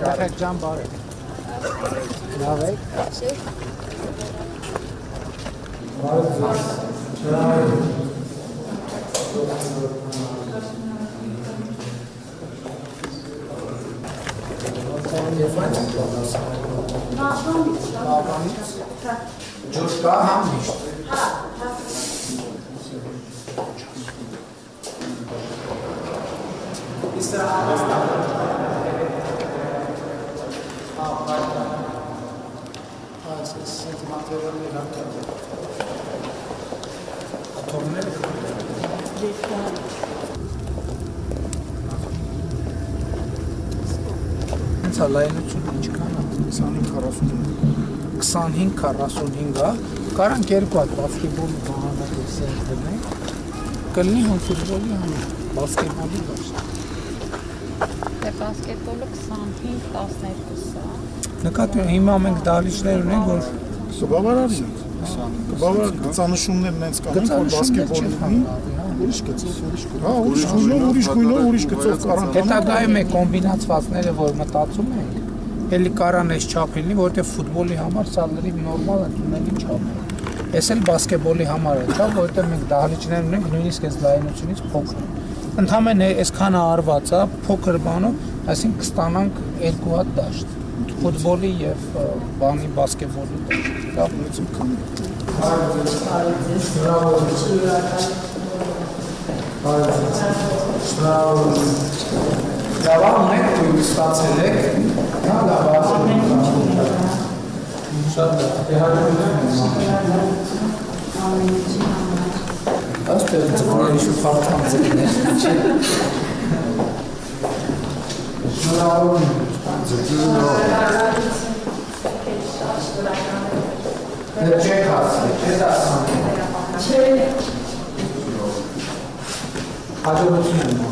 Perfect jump bar. Now wait. Joshka ham nicht. Ist der alles da? Լայնությունը ինչքան է 25-45 կարանք երկու հատ բասկետբոլի բանալի սեր դնենք կլինի համ ֆուտբոլի համ բասկետբոլի դաշտ Դե բասկետբոլը 25-12 նկատի հիմա մենք դահլիճներ ունենք որ Բավարար է բավարար գծանշումներն հենց կանենք որ բասկետբոլի ուրիշ գծով ուրիշ գծով կարան հետագայում է կոմբինացվածները որ մտածում ենք էլի կարան այս չափ լինի որովհետև ֆուտբոլի համար սա լրիվ նորմալ է ունելի չափ է Էս էլ բասկետբոլի համար է չափ որովհետև մենք դահլիճներ ունենք նույնիսկ այս լայնությունից փոքր ընդհանրապես այսքան արված է փոքր բանով այսինքն կստանանք երկու հատ դաշտ ֆուտբոլի եւ բանի բասկետբոլի դաշտ Լավ ունեք դուք ստացել եք հա լավ շատ դեհարում Աստեղ ծնողների շուտ հարթան ձգներ Շնորհավորում Դե չեք հասել, չես ասան Հաջողություն եմ